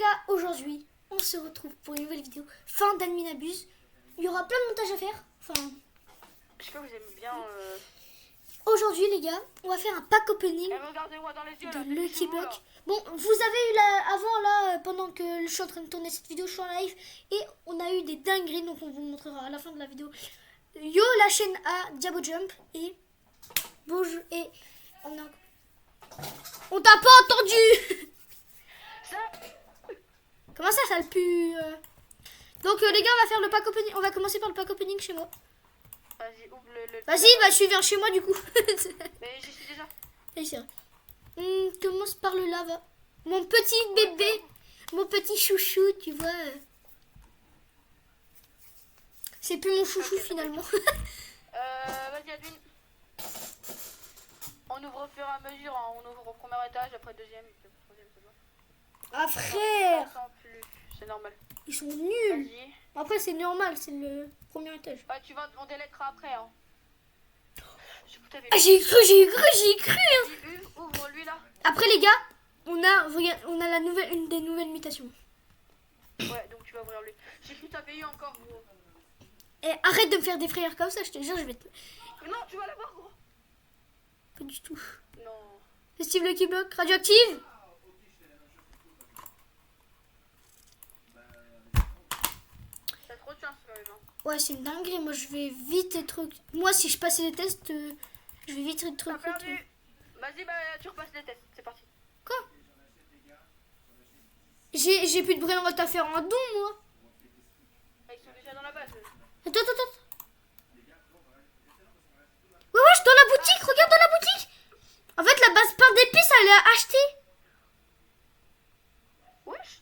gars, aujourd'hui, on se retrouve pour une nouvelle vidéo. Fin d'Adminabuse. Il y aura plein de montages à faire. Enfin, j'espère que vous aimez bien. aujourd'hui, les gars, on va faire un pack opening Regardez-moi dans les yeux, de là, Lucky vous, là. Block. Bon, vous avez eu avant là, pendant que je suis en train de tourner cette vidéo, je suis en live. Et on a eu des dingueries, donc on vous montrera à la fin de la vidéo. Yo, la chaîne A, Diabo Jump. Et bonjour. Et on t'a pas entendu. Ça, Comment ça le pue Donc les gars, on va faire le pack opening. On va commencer par le pack opening chez moi. vas-y, ouvre le... Vas-y, bah je suis vers chez moi du coup. Mais j'y suis déjà. Oui, c'est vrai. Commence par le lava. Mon petit bébé, mon petit chouchou, tu vois. C'est plus mon chouchou finalement. Vas-y, Adwin. On ouvre au fur et à mesure, hein. On ouvre au premier étage, après deuxième, puis troisième, c'est bon. Ah frère, Sans plus, c'est normal. ils sont nuls. Vas-y. Après c'est normal, c'est le premier étage. Ouais, on délectera après, hein. Ah, j'ai cru. Hein. Vas-y, ouvre lui là. Après les gars, on a une des nouvelles mutations. Ouais, donc tu vas ouvrir lui. J'ai cru que t'avais eu encore, gros. Et arrête de me faire des frayeurs comme ça, je te jure, je vais te... Non, tu vas l'avoir, gros. Pas du tout. Non. Festive Lucky Block, radioactive. T'as trop de chance quand même, hein. Ouais, c'est une dinguerie. Moi, je vais vite être... Moi, si je passais les tests, je vais vite être T'as recruté. perdu. Vas-y, bah tu repasses les tests, c'est parti. Quoi? J'ai plus de brainrot à faire en don, moi. Ah, ils sont déjà dans la base. Attends. Ouais, dans la boutique. Regarde dans la boutique. En fait, la base pain d'épices, elle est achetée. Wesh.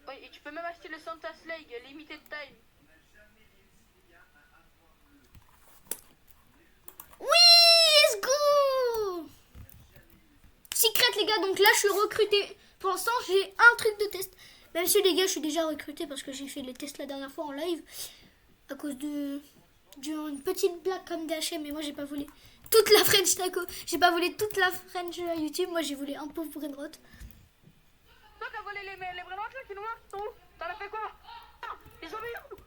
Oui, et tu peux même acheter le Santa Slag Limited Time. Oui, let's go. Secret, les gars. Donc là, je suis recruté. Pour l'instant, j'ai un truc de test. Même si, les gars, je suis déjà recruté parce que j'ai fait les tests la dernière fois en live. À cause d'une petite blague comme DHM. Mais moi, j'ai pas volé toute la French Taco. J'ai pas volé toute la French YouTube. Moi, j'ai volé un pauvre brainrot. Toi, t'as volé les brainrots là qui nous manquent, sont où? T'en as fait quoi? Ah, ils ont mis où?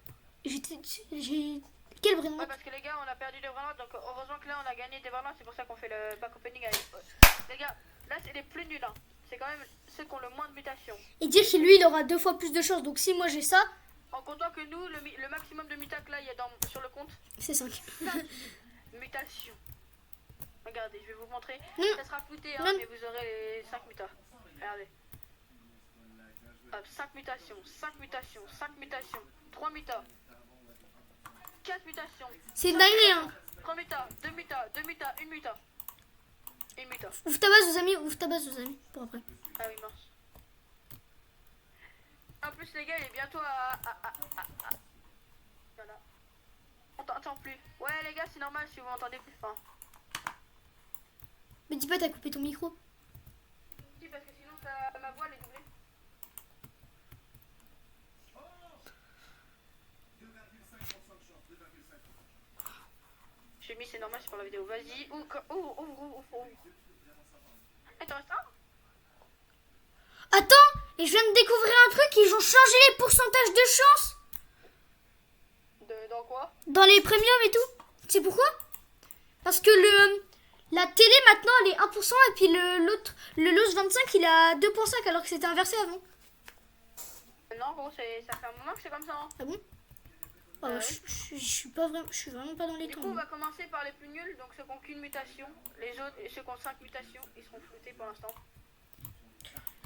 J'ai... Quel brainrot? Ouais, parce que les gars, on a perdu des brainrots, donc heureusement que là, on a gagné des brainrots, c'est pour ça qu'on fait le back opening avec... Les gars, là, c'est les plus nuls, hein. C'est quand même ceux qui ont le moins de mutations. Et dire que lui, il aura 2 fois plus de chance. Donc si moi, j'ai ça... En comptant que nous, le maximum de mutacs là, il y a sur le compte, C'est 5. 5 mutations. Regardez, je vais vous montrer. Non. Ça sera flouté, hein, Non. mais vous aurez les 5 mutas. Regardez. Hop, 5 mutations, 5 mutations, 5 mutations, 3 mutas, 4 mutations. C'est une dinguerie, hein. 3 mutas, 2 mutas, 2 mutas, 1 muta. 1 muta. Ouvre ta base, vos amis, pour après. Ah oui, mince. En plus, les gars, il est bientôt à... Voilà. On t'entend plus. Ouais, les gars, c'est normal si vous m'entendez plus. Enfin, Mais dis pas, t'as coupé ton micro. si, parce que sinon, ma voix, elle est doublée. J'ai mis, c'est normal, c'est pour la vidéo. Vas-y, ouvre. Et t'en restes un? Attends, et je viens de découvrir un truc, ils ont changé les pourcentages de chance Dans quoi? dans les premiums et tout. C'est pourquoi? Parce que la télé maintenant elle est 1% et puis le LOS 25 il est à 2,5 alors que c'était inversé avant. Non, gros, ça fait un moment que c'est comme ça. Hein. Ah bon? Oh, Ouais. je suis pas vraiment, je suis vraiment pas dans les Du temps. coup, on moi. va commencer par les plus nuls, donc ceux qui n'ont qu'une mutation. Les autres, ceux qui ont 5 mutations, ils seront floutés pour l'instant.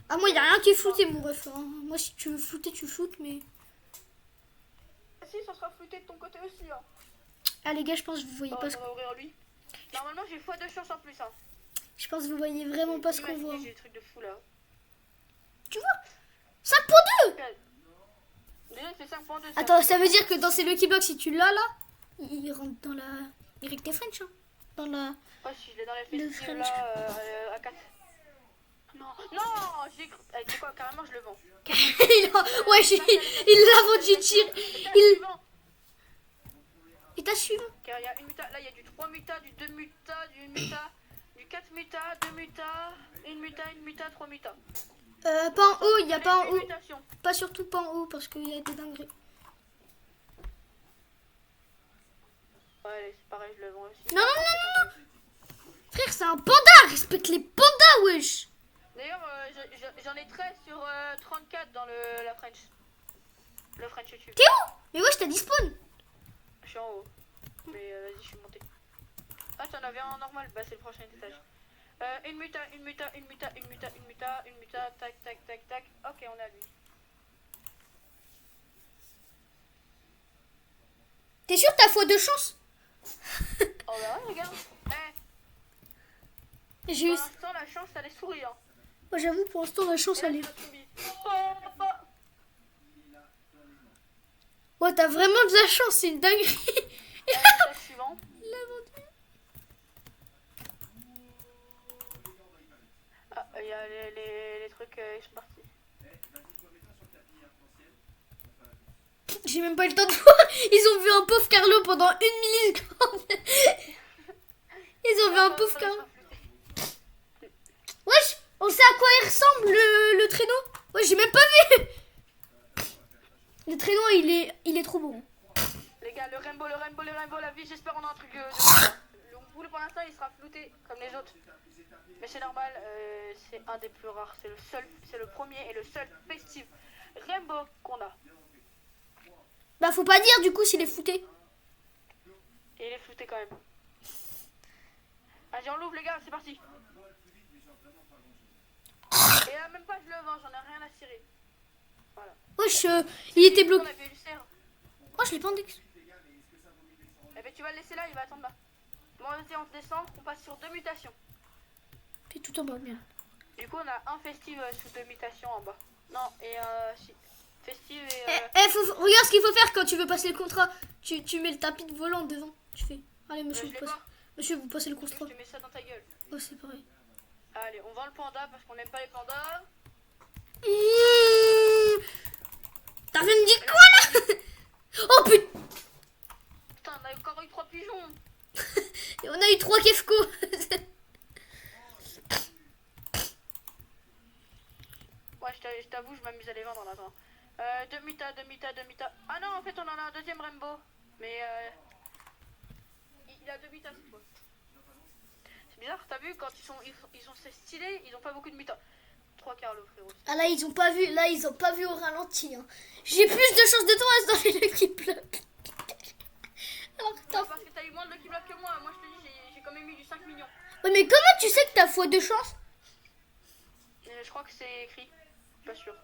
Ah moi y a rien qui est flouté mon ref. Hein. Moi si tu veux flouter tu floutes mais... Si, ça sera flouté de ton côté aussi. Hein. Ah les gars je pense que vous voyez pas ce On va ouvrir lui. Normalement, j'ai x2 chance en plus. Hein. Je pense que vous voyez vraiment pas ce qu'on Imaginez, voit. j'ai des trucs de fou là. Tu vois? 5 pour 2. Déjà, c'est 5.2. Attends, ça veut dire que dans ces Lucky Blocks, si tu l'as là, il rentre dans la... Eric des French, hein. Dans la... Ouais, si je l'ai dans les Le festives French. là, à 4. Non, j'ai cru. Tu sais quoi, carrément, je le vends. Ouais, il l'a vendu, tire. Il t'a suivi. Car il y a une muta, là il y a du 3 muta, du 2 muta, du 1 muta, du 4 muta, 2 muta, 1 muta, 1 muta, 3 muta. Pas en haut, il n'y a pas en haut. Mutation. Pas surtout pas en haut parce qu'il y a des dingueries. Ouais, c'est pareil, je le vends aussi. Non, non, non, non, non. Frère, c'est un panda. Respecte les pandas, wesh. D'ailleurs, j'en ai 13 sur 34 dans la French. Le French YouTube. T'es où? Mais wesh, t'as dit spawn. Je suis en haut. Mais vas-y, je suis monté. Ah, t'en avais un en normal. Bah, c'est le prochain étage. Une muta, tac, tac, tac, tac. Ok, on a lui. T'es sûr que t'as fois de chance? Oh bah ouais, regarde. J'ai Pour eu... l'instant, la chance, elle est souriante. Moi, j'avoue, pour l'instant, la chance, elle est... Ouais, t'as vraiment de la chance, c'est une dinguerie. Étage suivant. Ah, il y a les trucs, ils sont partis. J'ai même pas eu le temps de voir. Ils ont vu un pauvre Carlo pendant 1 milliseconde. Ils ont vu un pauvre Carlo. Wesh, on sait à quoi il ressemble le traîneau. Ouais, j'ai même pas vu. Le traîneau, il est trop beau. Les gars, le rainbow, la vie, j'espère on a un truc le boule pour l'instant, il sera flouté comme les autres. Mais c'est normal, c'est un des plus rares. C'est le premier et le seul festif rainbow qu'on a. Bah, faut pas dire du coup s'il est fouté. Et il est flouté quand même. Vas-y, on l'ouvre les gars, c'est parti. Et là, même pas je le vends, j'en ai rien à cirer. Voilà. Wesh, il était On bloqué. avait eu le cerf. Oh, je l'ai pas index. Eh ben tu vas le laisser là, il va attendre là. Bon, vas-y, on descend, on passe sur 2 mutations. T'es tout en bas, bien. Du coup, on a un festive sous 2 mutations en bas. Non, et si. Festive et. Regarde ce qu'il faut faire quand tu veux passer le contrat. Tu mets le tapis de volant devant. Tu fais. Allez, monsieur, je vous l'ai passez. pas. Monsieur, vous passez le Je contrat. te mets ça dans ta gueule. Oh, c'est pareil. Allez, on vend le panda parce qu'on n'aime pas les pandas. T'as fait me dire quoi là? Oh putain. Putain, on a encore eu 3 pigeons. Et on a eu 3 Kefko. Ouais, je t'avoue, je m'amuse à les vendre là. Attends. 2 mita. Ah non, en fait, on en a un deuxième rainbow. Mais il a 2 mitas cette fois. C'est bizarre, t'as vu, quand ils sont stylés, ils ont pas beaucoup de mitas. 3 Carlo, frérot. Ah là, ils ont pas vu. Là, ils ont pas vu au ralenti. Hein. J'ai plus de chance de toi dans les Lucky Block. Alors, Non, parce que t'as eu moins de Lucky Block que moi. Moi, je te dis, j'ai quand même eu du 5 millions. Ouais, mais comment tu sais que t'as fois de chance? Je crois que c'est écrit. Pas sûr.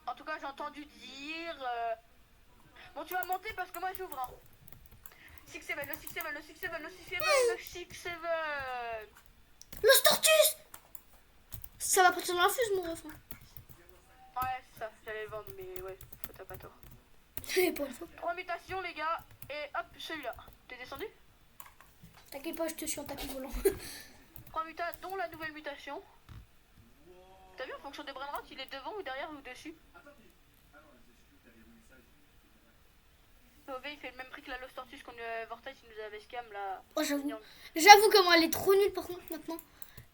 En tout cas, j'ai entendu dire. Bon, tu vas monter parce que moi j'ouvre. Hein. 6-7, le 6-7, le 6-7, le 6-7, le 6-7. Los Tortus. Ça va partir dans la fuse, mon ref. Ouais, c'est ça. J'allais le vendre, mais ouais, t'as pas tort. Pour une fois. 3 mutations, les gars. Et hop, celui-là. T'es descendu? T'inquiète pas, je te suis en tapis volant. 3 mutas, dont la nouvelle mutation. T'as vu en fonction des brainrots, il est devant ou derrière ou dessus? OV il fait le même prix que la Lost Tortus qu'on Vortex, il nous avait scam là. Oh, j'avoue comment elle est trop nulle par contre maintenant.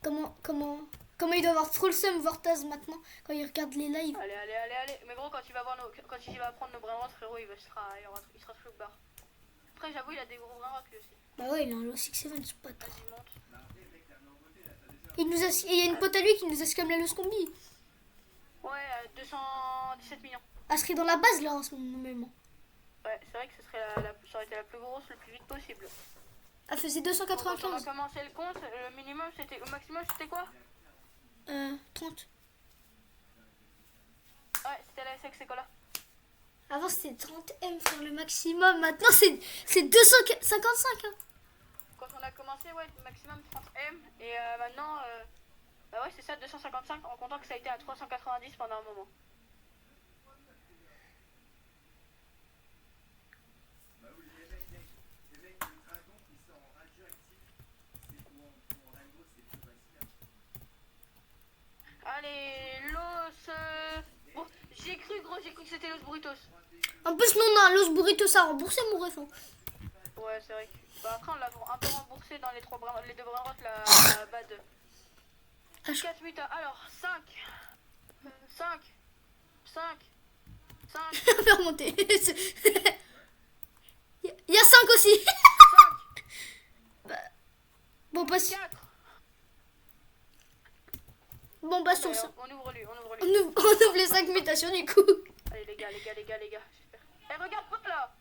Comment il doit avoir trop le seum Vortaz maintenant quand il regarde les lives. Allez. Mais gros, quand il va prendre nos brainrots, frérot, il sera sous le bar. Après, j'avoue, il a des gros brainrots lui aussi. Bah ouais, il a un low 6-7, ce pote. Vas-y, monte. Il y a une pote à lui qui nous a scam la loose combi. Ouais, 217 millions. Elle serait dans la base là en ce moment. Ouais, c'est vrai que ce serait ça aurait été la plus grosse le plus vite possible. Elle faisait Quand on a 295. commencé le compte, le minimum c'était. Le maximum c'était quoi? 30. Ouais, c'était la SX, c'est quoi là? Avant c'était 30 M faire le maximum. Maintenant c'est 255. Hein. Quand on a commencé, ouais, maximum 30 M. Et maintenant, bah ouais, c'est ça, 255 en comptant que ça a été à 390 pendant un moment. Allez, l'os. Bon, j'ai cru que c'était l'os burritos. En plus, nous on a un Los Burritos à rembourser, mon ref. Hein. Ouais, c'est vrai. Bah, après, on l'a un peu remboursé dans les 2 brainrots, la bad. Fraîche. 4 mutas. Alors, 5. 5. 5. 5. On va remonter. Il y a 5 aussi. 5. Bon, passe. 4. Bon, passe sur ça. On ouvre lui, on ouvre On lui. ouvre les 5 mutations du coup. Allez les gars, j'espère. Eh regarde pas là.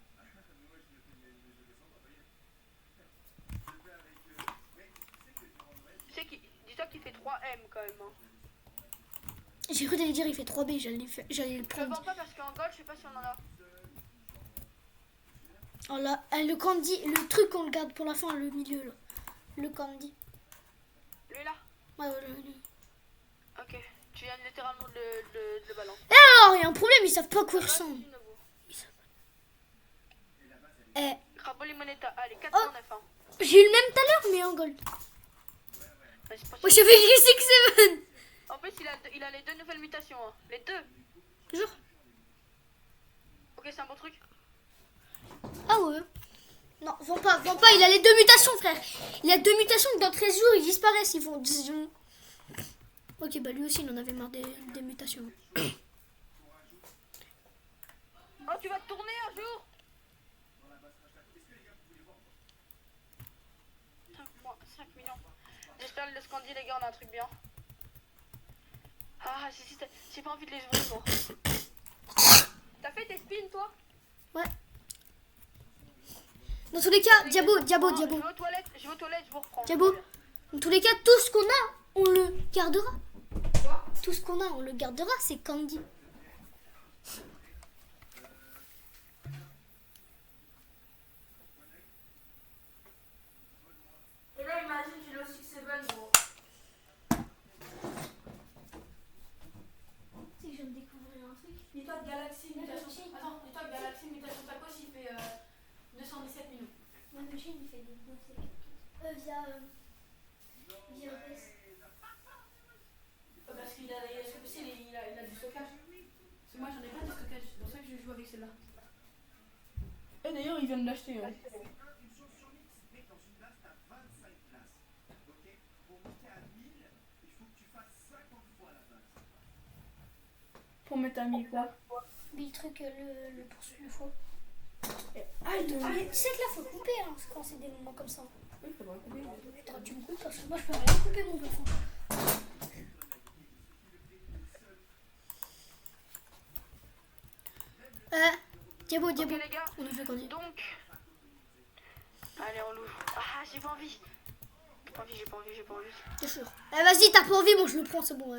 Tu sais qui, dis-toi qu'il fait 3M quand même. Hein. J'ai cru t'allais dire il fait 3B, j'allais le Je le prendre. vends pas parce qu'en gold, je sais pas si on en a. Oh là, le candy, le truc qu'on le garde pour la fin, le milieu là. Le candy. Lui là. Ouais, ouais, Ok. Tu viens littéralement de le balancer. Et alors, il y a un problème, ils savent pas à quoi il ressemble. Eh, Crabo limonetta, allez, 409. Hein. j'ai eu le même tout à l'heure, mais en gold. Ouais, c'est pas Moi, sûr. j'avais eu 6-7. En plus, il a les 2 nouvelles mutations. Hein. Les 2. Toujours. Ok, c'est un bon truc. Ah ouais. Non, vends pas, il a les 2 mutations, frère. Il a 2 mutations que dans 13 jours, ils disparaissent, ils vont... Ok, bah lui aussi, il en avait marre des mutations. Oh, tu vas te tourner un jour. 5 millions. J'espère le Scandi, les gars, on a un truc bien. Ah, si, j'ai pas envie de les ouvrir, moi. T'as fait tes spins, toi? Ouais. Dans tous les cas, Diabo. Je vais aux toilettes, je vous reprends. Diabo. Dans tous les cas, tout ce qu'on a, on le gardera. Tout ce qu'on a, on le gardera, c'est Candy. Et là, imagine, j'ai le 6-7, gros. Si je viens de découvrir un truc. Dis-toi que Galaxy Mutation. Attends, dis-toi que Galaxy Mutation Tacos, il fait 217 millions. Ma machine, il fait des beaux via OBS. Parce qu'il a du stockage. Parce que moi, j'en ai pas de stockage. C'est pour ça que je joue avec celle-là. Et d'ailleurs, il vient de l'acheter. Hein. Pour mettre à 1000 quoi. Mais le truc, le foie. Ah, c'est que là, faut couper hein, quand c'est des moments comme ça. Oui, il faudra couper. Attends, tu me coupes parce que moi, je peux rien couper mon plafond. Diabo, Ok, les gars. on a fait Candy. Donc. Allez, on l'ouvre. Ah, j'ai pas envie. J'ai pas envie. T'es sûr. Vas-y, t'as pas envie, moi je le prends, c'est bon.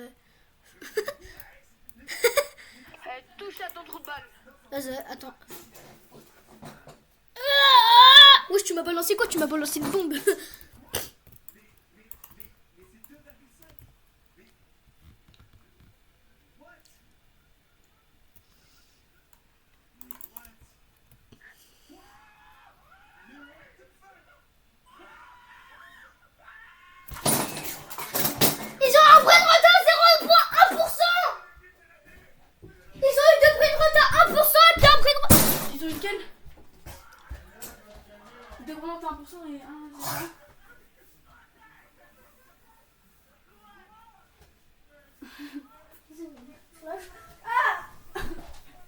Touche à ton trou de balle. Vas-y, attends. Wesh, tu m'as balancé quoi? Tu m'as balancé une bombe. Ils ont un prêt de retard 0,1%. Ils ont eu 2 prêts de retard 1% et puis un prêt de retard. Ils ont eu lequel? 2 grenades à 1% et 1.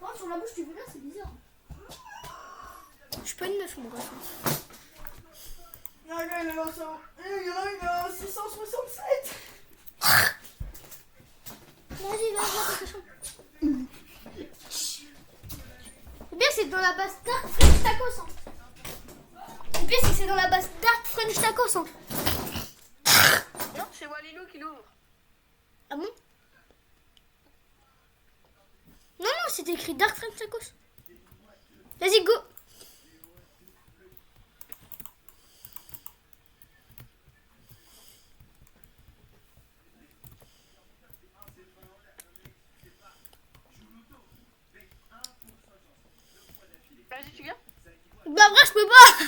Oh, sur la bouche, tu veux là, c'est bizarre. Je suis pas une meuf, mon gars. Il y en a une à 667. Vas-y, Le pire, c'est dans la base Dark French Tacos. Hein. Le pire, c'est que c'est dans la base Dark French Tacos. Hein. Non, c'est Walilou qui l'ouvre. Ah bon? Non, c'est écrit Dark French Tacos. Vas-y, go. Vas-y, tu viens? Bah, vrai, je peux pas.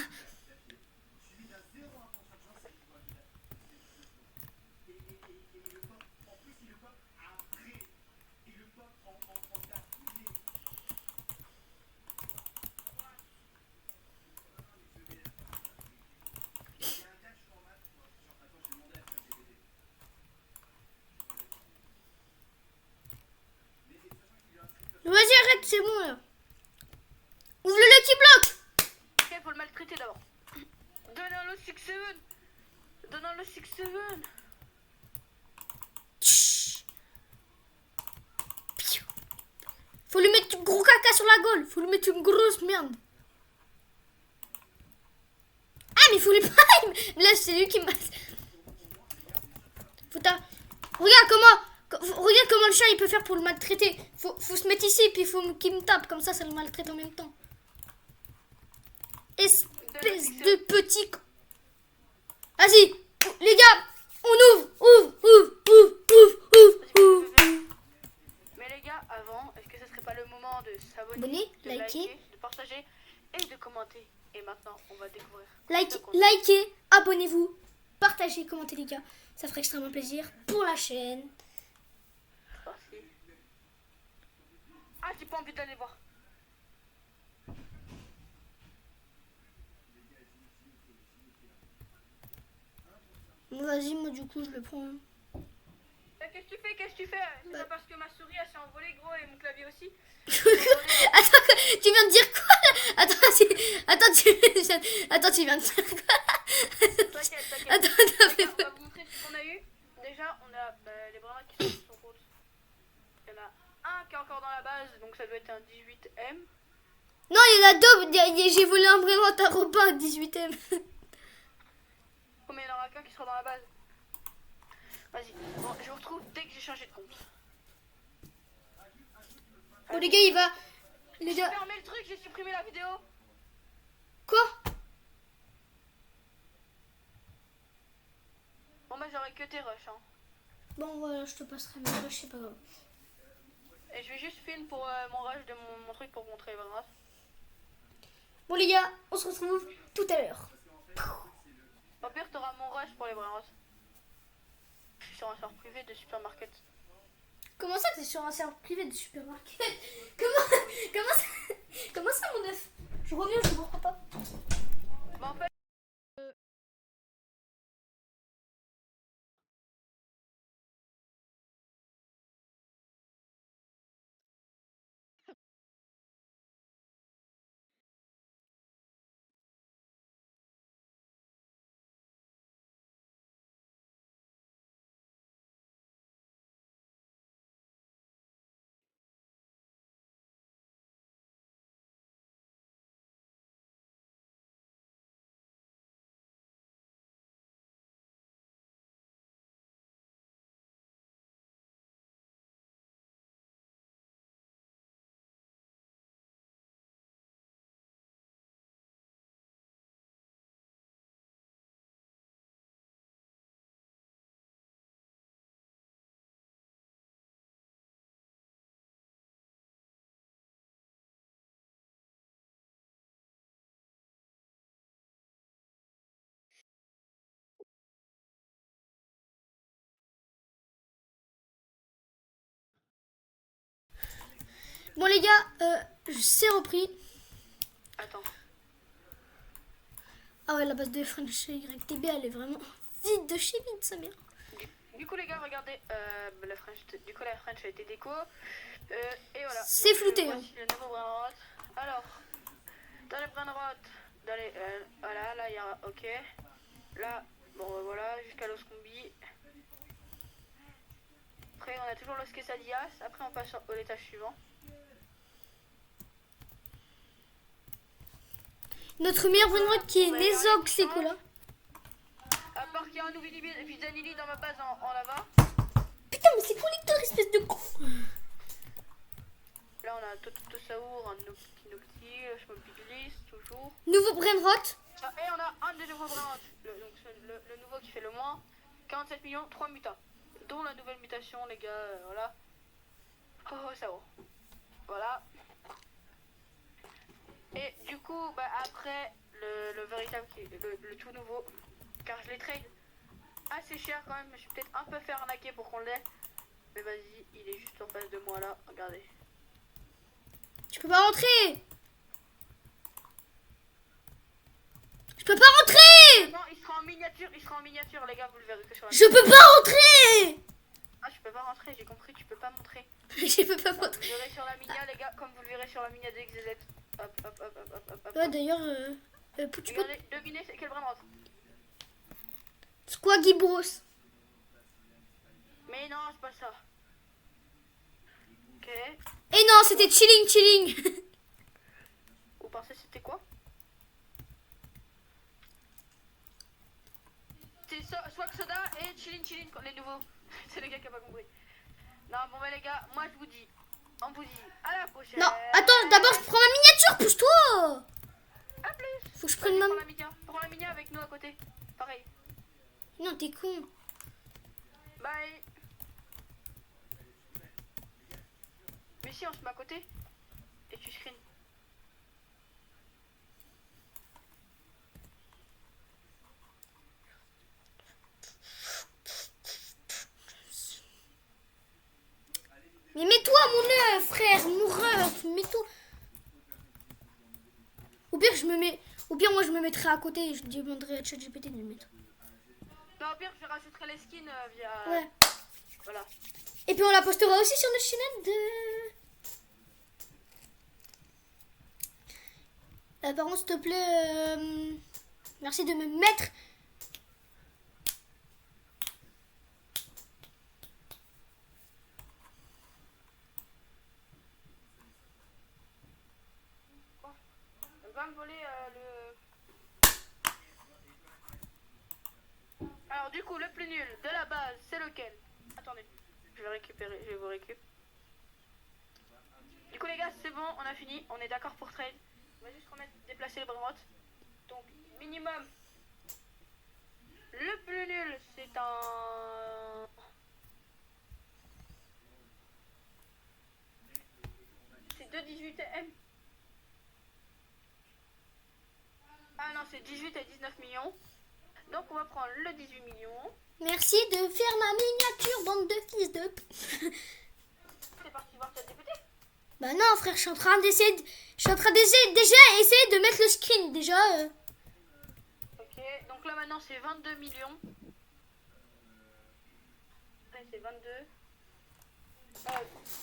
vas-y, arrête, c'est bon là. Ouvre le Lucky Block. Ok, faut le maltraiter d'abord. Donne-un le 6-7. Donne-un le 6-7. Chut. Piou. Faut lui mettre du gros caca sur la gueule. Faut lui mettre une grosse merde. Ah, mais il faut lui pas. Là, c'est lui qui m'a. Regarde comment le chat il peut faire pour le maltraiter. Faut se mettre ici, puis il faut qu'il me tape. Comme ça le maltraite en même temps. Espèce de petit. Vas-y, les gars, on ouvre. Mais les gars, avant, est-ce que ce serait pas le moment de s'abonner, Abonner, de liker, de partager et de commenter? Et maintenant, on va découvrir. Likez, abonnez-vous, partagez, commentez les gars. Ça ferait extrêmement plaisir pour la chaîne. Merci. Ah, j'ai pas envie d'aller voir. Vas-y, moi du coup je le prends. Qu'est-ce que tu fais? C'est pas parce que ma souris elle s'est envolée, gros, et mon clavier aussi. Attends, tu viens de dire quoi là? Attends, tu viens de dire quoi? T'inquiète. Attends, Les gars, on va vous montrer ce qu'on a eu. Déjà, on a les bras qui sont sur route. Il y en a un qui est encore dans la base, donc ça doit être un 18M. Non, il y en a deux. J'ai volé un brin à repas 18ème. Combien il y en aura qu'un qui sera dans la base? Vas-y, bon, je vous retrouve dès que j'ai changé de compte. Bon, les gars, il va. Les J'ai gars. fermé le truc, j'ai supprimé la vidéo. Quoi? Bon, bah, j'aurais que tes rushs, hein. Bon, voilà, je te passerai mes rushs, c'est pas grave. Et je vais juste filmer pour mon rush de mon truc pour montrer les races. Bon, les gars, on se retrouve tout à l'heure. Au pire, t'auras mon rush pour les races. Je suis sur un serveur privé de supermarket. Comment ça, t'es sur un serveur privé de supermarket? Comment ça, mon œuf? Je reviens, je ne comprends pas. Bah, en fait, Bon, les gars, c'est repris. attends. Ah ouais, la base de French YTB, elle est vraiment vide de chez vide, sa mère. Du coup, les gars, regardez. La French a été déco. Et voilà. C'est Donc, flouté, voici le nouveau brain rot. Alors, dans le brain rot, voilà, là, il y a. Ok. Là, bon, voilà, jusqu'à l'os combi. Après, on a toujours l'os quesadillas. Après, on passe au l'étage suivant. Notre meilleur brainrot qui est Nezog, c'est quoi là? À part qu'il y a un nouveau Pizzanili dans ma base en lava. Putain, mais c'est collector, espèce de con. Là, on a un Totosaur, un Nocti, je me toujours. Nouveau brainrot. Ah, et on a un des nouveaux brains, le nouveau qui fait le moins. 47 millions, 3 mutas. Dont la nouvelle mutation, les gars, voilà. Oh, ça va. Voilà. Et du coup, bah, après, le véritable, le tout nouveau, car je l'ai trade assez cher quand même, je suis peut-être un peu fait arnaquer pour qu'on l'ait. Mais vas-y, il est juste en face de moi là, regardez. Tu peux pas rentrer. Je peux pas rentrer. Non, il sera en miniature, les gars, vous le verrez que sur la... Je peux pas rentrer. Ah, je peux pas rentrer, j'ai compris, tu peux pas montrer. montrer. Je peux pas montrer. Vous verrez sur la minia, les gars, comme vous le verrez sur la minia de XZ. Hop, hop, hop, hop, hop, hop. Ouais, d'ailleurs, tu peux... Regardez, devinez c'est quel brain droite. Squaggy Bros. Mais non, c'est pas ça. Ok. Et non, c'était chilling. Vous pensez c'était quoi? C'est Swag Soda et Chillin, les nouveaux. C'est le gars qui a pas compris. Non, bon bah les gars, moi je vous dis, on vous dit à la prochaine. Non, attends, d'abord je prends ma miniature, pousse-toi. À plus. Faut que je prenne ma... Prends la minia avec nous à côté. Pareil. Non, t'es con. Bye. Mais si on se met à côté et tu screen. Mais mets-toi mon œuf, frère, mon ref, mets-toi. Au pire, moi je me mettrai à côté et je demanderai à ChatGPT de me mettre. Non, au pire, je rajouterai les skins via. Ouais. Voilà. Et puis on la postera aussi sur notre chaîne de... par contre, s'il te plaît, merci de me mettre... Elle va me voler le... Alors du coup, le plus nul de la base, c'est lequel? Attendez, je vais récupérer, je vais vous récupérer. Du coup les gars, c'est bon, on a fini, on est d'accord pour trade. On va juste déplacer les bras. Donc minimum. Le plus nul, c'est un... C'est 2,18M. Ah non, c'est 18 et 19 millions. Donc on va prendre le 18 millions. Merci de faire ma miniature, bande de fils de... C'est parti voir ChatGPT. Bah non, frère, je suis en train d'essayer déjà essayer de mettre le screen, déjà. Ok, donc là maintenant c'est 22 millions. Ouais, c'est 22.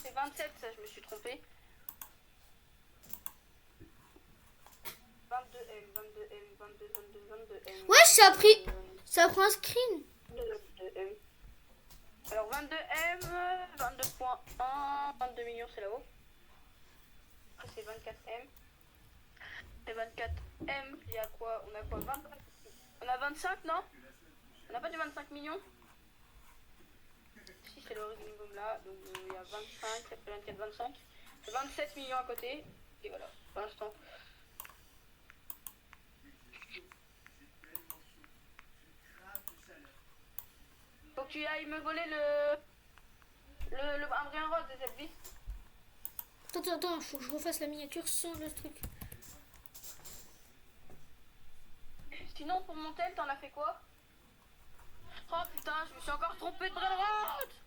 C'est 27, ça je me suis trompé. 22M, 22M, 22M. Ouais, ça a pris un screen. 22M. Alors 22M, 22.1, 22 millions c'est là-haut. Après c'est 24M. Et 24M, il y a quoi? On a quoi? 20... On a 25, non? On n'a pas du 25 millions? Si, c'est le minimum là. Donc il y a 25, après 24, 25. 27 millions à côté. Et voilà, pour l'instant. Faut que tu ailles me voler un brin rose de cette vie. Attends, faut que je refasse la miniature sans le truc. Sinon, pour mon tel, t'en as fait quoi? Oh putain, je me suis encore trompé de brin rose.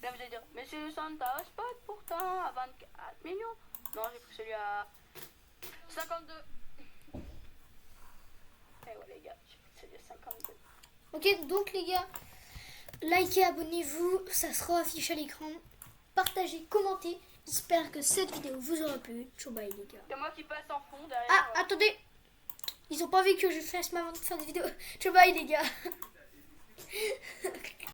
Là, vous allez dire, mais c'est le Santa Spot pourtant à 24 millions. Non, j'ai pris celui à 52. Eh ouais, les gars, j'ai pris celui à 52. Ok, donc les gars, likez, abonnez-vous, ça sera affiché à l'écran. Partagez, commentez. J'espère que cette vidéo vous aura plu. Ciao, bye les gars. C'est moi qui passe en fond derrière. Ah, attendez. Ils ont pas vu que je fasse ma fin de vidéo. Ciao, bye les gars.